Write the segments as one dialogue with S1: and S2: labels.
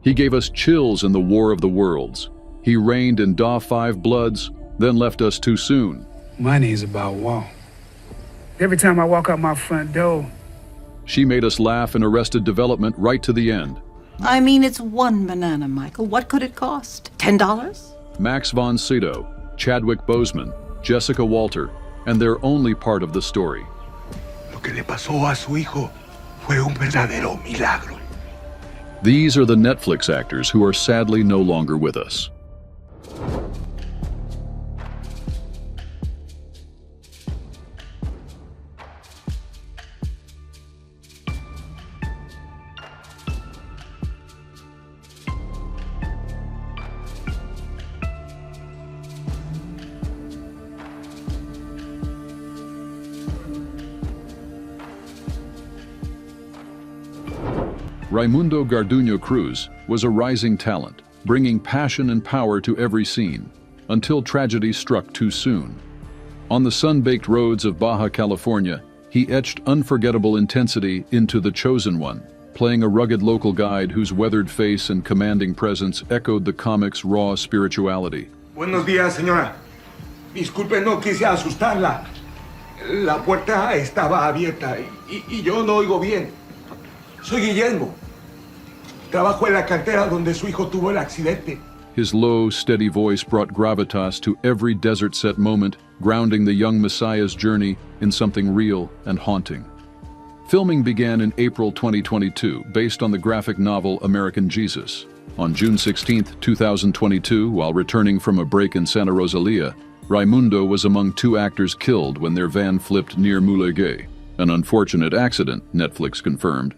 S1: He gave us chills in the War of the Worlds. He reigned in Da 5 Bloods, then left us too soon.
S2: Money is about walk. Every time I walk out my front door.
S1: She made us laugh in Arrested Development right to the end.
S3: I mean, it's one banana, Michael. What could it cost? $10?
S1: Max Von Sydow, Chadwick Boseman, Jessica Walter, and they're only part of the story.
S4: Lo que le pasó a su hijo fue un verdadero milagro.
S1: These are the Netflix actors who are sadly no longer with us. Raymundo Cruz was a rising talent, bringing passion and power to every scene, until tragedy struck too soon. On the sun-baked roads of Baja California, he etched unforgettable intensity into The Chosen One, playing a rugged local guide whose weathered face and commanding presence echoed the comic's raw spirituality.
S4: Buenos días, señora. Disculpe, no quise asustarla. La puerta estaba abierta y yo no oigo bien. Soy Guillermo. Trabajo en la cantera donde su hijo tuvo el accidente.
S1: His low, steady voice brought gravitas to every desert-set moment, grounding the young Messiah's journey in something real and haunting. Filming began in April 2022, based on the graphic novel American Jesus. On June 16, 2022, while returning from a break in Santa Rosalia, Raymundo was among two actors killed when their van flipped near Mulegé. An unfortunate accident, Netflix confirmed.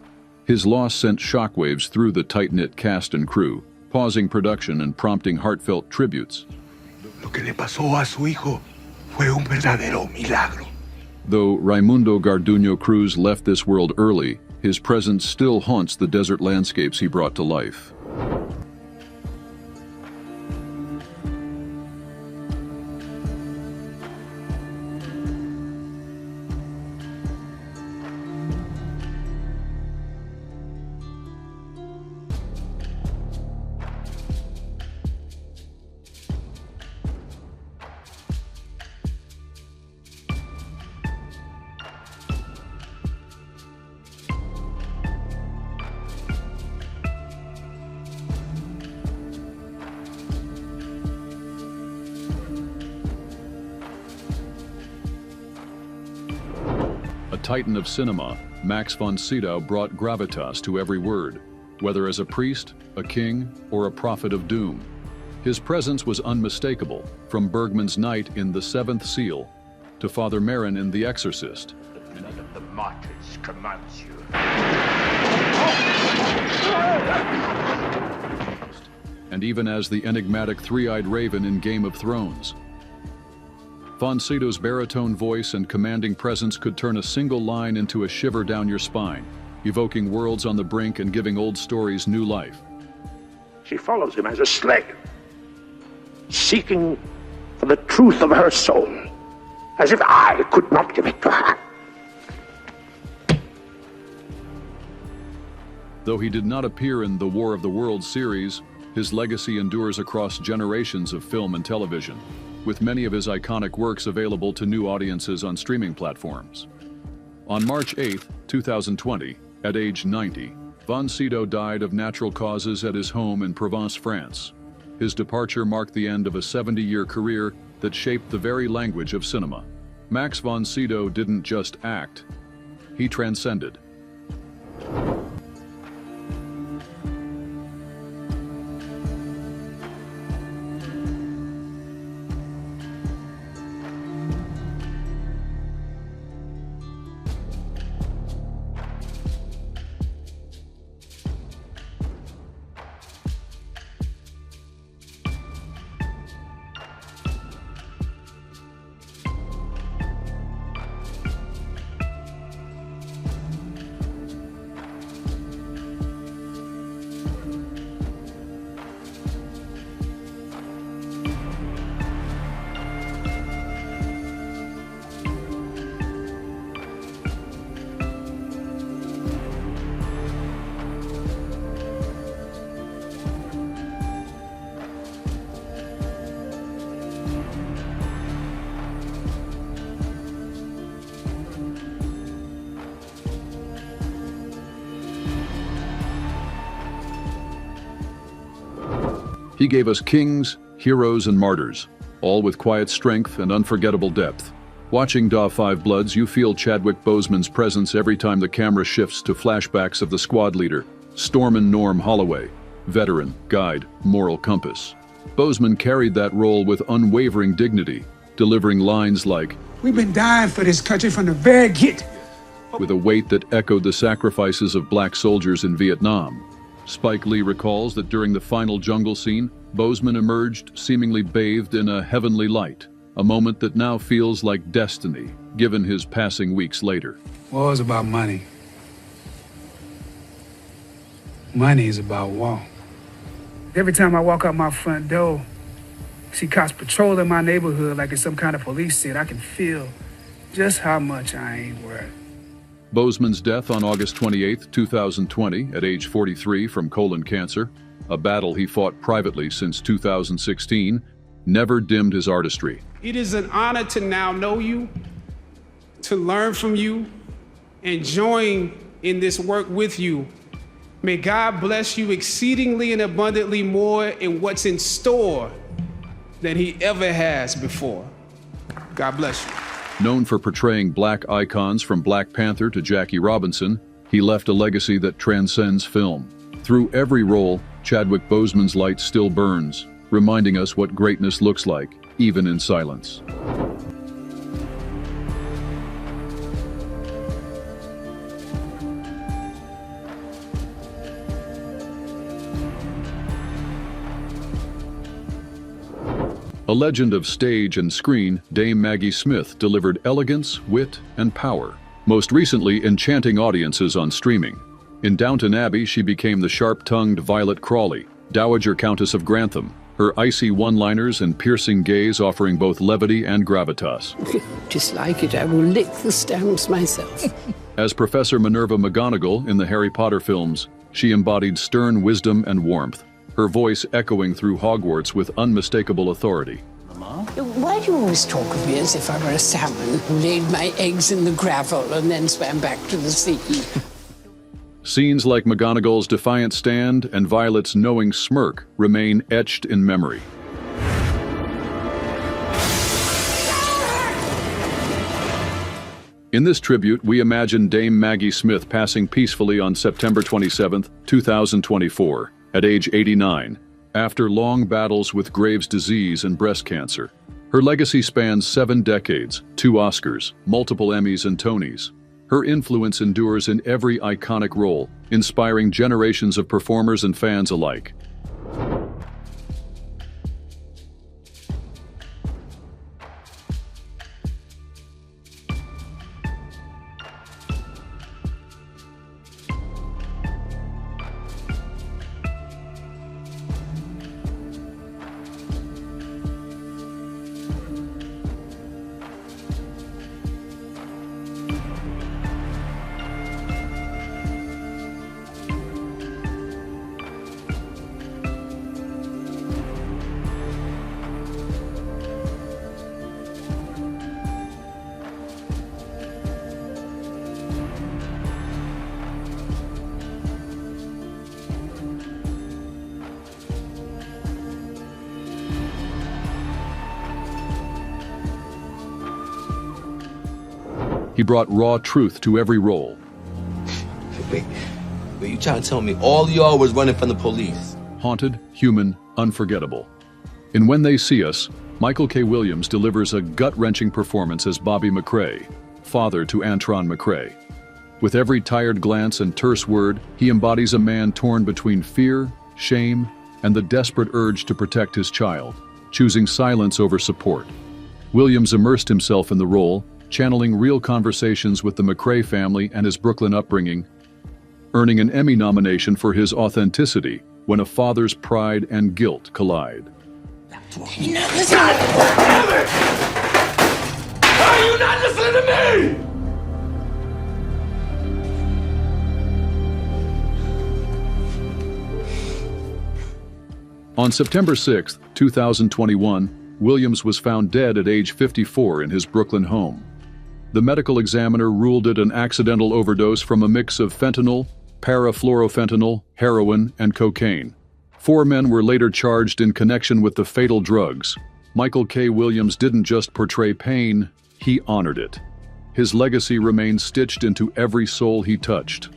S1: His loss sent shockwaves through the tight-knit cast and crew, pausing production and prompting heartfelt tributes.
S4: Lo que le pasó a su hijo fue un verdadero milagro.
S1: Though Raymundo Cruz left this world early, his presence still haunts the desert landscapes he brought to life. A titan of cinema, Max Von Sydow brought gravitas to every word, whether as a priest, a king, or a prophet of doom. His presence was unmistakable, from Bergman's Night in The Seventh Seal to Father Merrin in The Exorcist.
S5: The blood of the martyrs commands you.
S1: And even as the enigmatic three-eyed raven in Game of Thrones. Von Sydow's baritone voice and commanding presence could turn a single line into a shiver down your spine, evoking worlds on the brink and giving old stories new life.
S5: She follows him as a slave, seeking for the truth of her soul, as if I could not give it to her.
S1: Though he did not appear in the War of the Worlds series, his legacy endures across generations of film and television, with many of his iconic works available to new audiences on streaming platforms. On March 8, 2020, at age 90, Von Sydow died of natural causes at his home in Provence, France. His departure marked the end of a 70-year career that shaped the very language of cinema. Max Von Sydow didn't just act, he transcended. He gave us kings, heroes, and martyrs, all with quiet strength and unforgettable depth. Watching Da 5 Bloods, you feel Chadwick Boseman's presence every time the camera shifts to flashbacks of the squad leader, Stormin' Norm Holloway, veteran, guide, moral compass. Boseman carried that role with unwavering dignity, delivering lines like,
S2: We've been dying for this country from the very get.
S1: with a weight that echoed the sacrifices of black soldiers in Vietnam. Spike Lee recalls that during the final jungle scene, Boseman emerged seemingly bathed in a heavenly light, a moment that now feels like destiny, given his passing weeks later.
S2: War is about money. Money is about war. Every time I walk out my front door, see cops patrolling my neighborhood like it's some kind of police set, I can feel just how much I ain't worth.
S1: Boseman's death on August 28, 2020, at age 43 from colon cancer, a battle he fought privately since 2016, never dimmed his artistry.
S6: It is an honor to now know you, to learn from you, and join in this work with you. May God bless you exceedingly and abundantly more in what's in store than he ever has before. God bless you.
S1: Known for portraying black icons from Black Panther to Jackie Robinson, he left a legacy that transcends film. Through every role, Chadwick Boseman's light still burns, reminding us what greatness looks like, even in silence. A legend of stage and screen, Dame Maggie Smith delivered elegance, wit, and power, most recently enchanting audiences on streaming. In Downton Abbey, she became the sharp-tongued Violet Crawley, Dowager Countess of Grantham, her icy one-liners and piercing gaze offering both levity and gravitas.
S7: Dislike it, I will lick the stamps myself.
S1: As Professor Minerva McGonagall in the Harry Potter films, she embodied stern wisdom and warmth, her voice echoing through Hogwarts with unmistakable authority.
S7: Why do you always talk of me as if I were a salmon who laid my eggs in the gravel and then swam back to the sea?
S1: Scenes like McGonagall's defiant stand and Violet's knowing smirk remain etched in memory. In this tribute, we imagine Dame Maggie Smith passing peacefully on September 27, 2024, at age 89, after long battles with Graves' disease and breast cancer. Her legacy spans 7 decades, 2 Oscars, multiple Emmys and Tonys. Her influence endures in every iconic role, inspiring generations of performers and fans alike. He brought raw truth to every role.
S8: Wait, you trying to tell me all y'all was running from the police?
S1: Haunted, human, unforgettable. In When They See Us, Michael K. Williams delivers a gut-wrenching performance as Bobby McCrory, father to Antron McCray. With every tired glance and terse word, he embodies a man torn between fear, shame, and the desperate urge to protect his child, choosing silence over support. Williams immersed himself in the role, channeling real conversations with the McCray family and his Brooklyn upbringing, earning an Emmy nomination for his authenticity when a father's pride and guilt collide.
S8: You're not listening to me! Damn it! Are you not listening to me?
S1: On September 6, 2021, Williams was found dead at age 54 in his Brooklyn home. The medical examiner ruled it an accidental overdose from a mix of fentanyl, parafluorofentanyl, heroin, and cocaine. 4 men were later charged in connection with the fatal drugs. Michael K. Williams didn't just portray pain, he honored it. His legacy remains stitched into every soul he touched.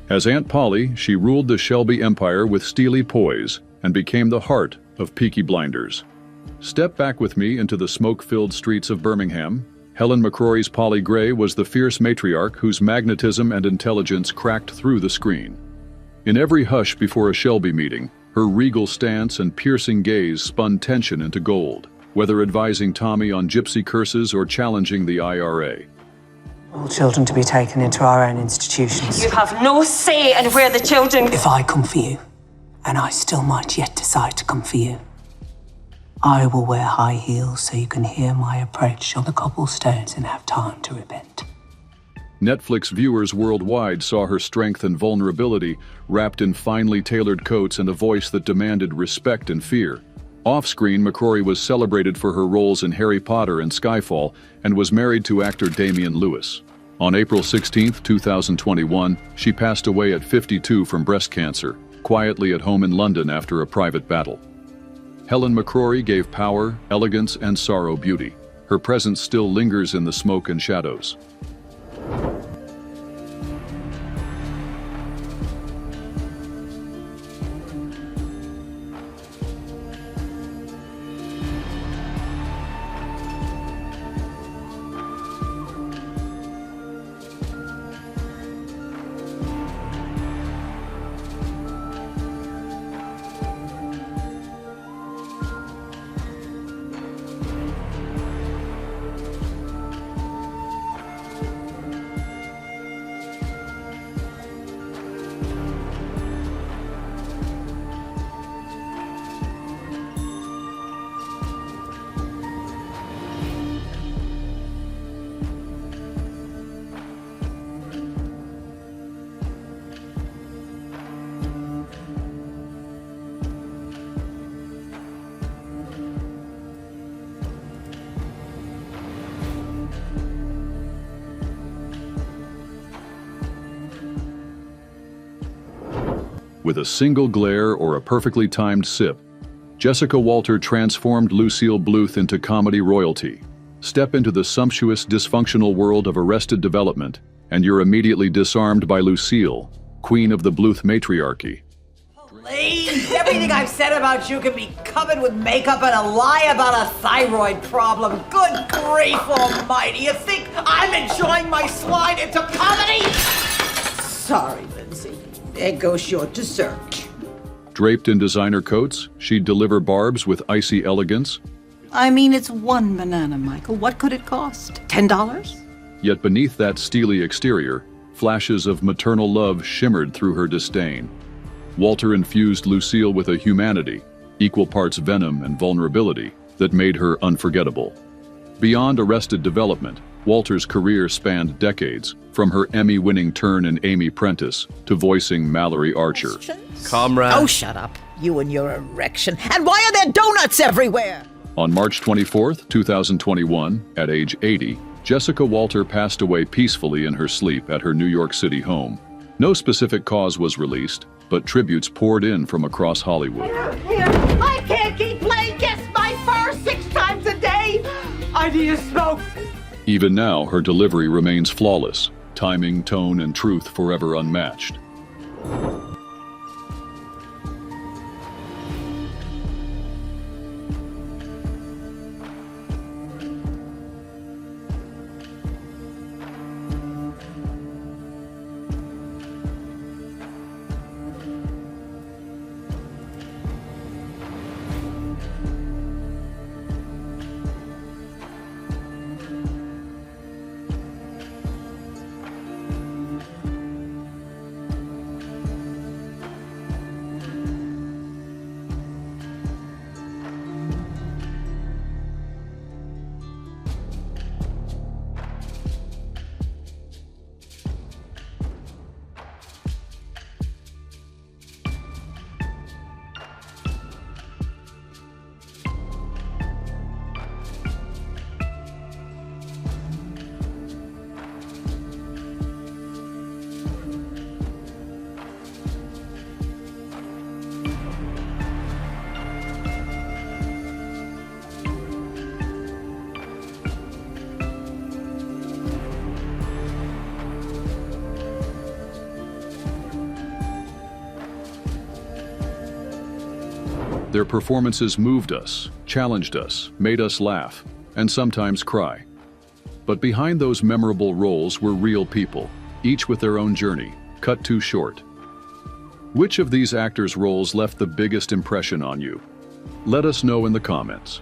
S1: As Aunt Polly, she ruled the Shelby Empire with steely poise and became the heart of Peaky Blinders. Step back with me into the smoke-filled streets of Birmingham. Helen McCrory's Polly Gray was the fierce matriarch whose magnetism and intelligence cracked through the screen. In every hush before a Shelby meeting, her regal stance and piercing gaze spun tension into gold, whether advising Tommy on gypsy curses or challenging the IRA.
S9: All children to be taken into our own institutions.
S10: You have no say in where the children...
S9: If I come for you, and I still might yet decide to come for you, I will wear high heels so you can hear my approach on the cobblestones and have time to repent.
S1: Netflix viewers worldwide saw her strength and vulnerability wrapped in finely tailored coats and a voice that demanded respect and fear. Off-screen, McCrory was celebrated for her roles in Harry Potter and Skyfall and was married to actor Damian Lewis. On April 16, 2021, she passed away at 52 from breast cancer, quietly at home in London after a private battle. Helen McCrory gave power, elegance, and sorrow beauty. Her presence still lingers in the smoke and shadows. With a single glare or a perfectly timed sip, Jessica Walter transformed Lucille Bluth into comedy royalty. Step into the sumptuous, dysfunctional world of Arrested Development, and you're immediately disarmed by Lucille, queen of the Bluth matriarchy.
S11: Please, everything I've said about you can be covered with makeup and a lie about a thyroid problem. Good grief almighty, you think I'm enjoying my slide into comedy? Sorry, Lindsay. There goes your dessert.
S1: Draped in designer coats, she'd deliver barbs with icy elegance.
S3: I mean, it's one banana, Michael. What could it cost? $10?
S1: Yet beneath that steely exterior, flashes of maternal love shimmered through her disdain. Walter infused Lucille with a humanity, equal parts venom and vulnerability, that made her unforgettable. Beyond Arrested Development, Walter's career spanned decades, from her Emmy-winning turn in Amy Prentice to voicing Mallory Archer.
S12: Comrade.
S11: Oh, shut up. You and your erection. And why are there donuts everywhere?
S1: On March 24, 2021, at age 80, Jessica Walter passed away peacefully in her sleep at her New York City home. No specific cause was released, but tributes poured in from across Hollywood.
S11: Here, I can't keep playing Guess My Fur 6 times a day. I need a smoke.
S1: Even now, her delivery remains flawless, timing, tone, and truth forever unmatched. Their performances moved us, challenged us, made us laugh, and sometimes cry. But behind those memorable roles were real people, each with their own journey, cut too short. Which of these actors' roles left the biggest impression on you? Let us know in the comments.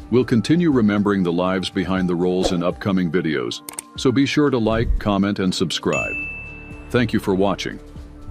S1: We'll continue remembering the lives behind the roles in upcoming videos, so be sure to like, comment, and subscribe. Thank you for watching.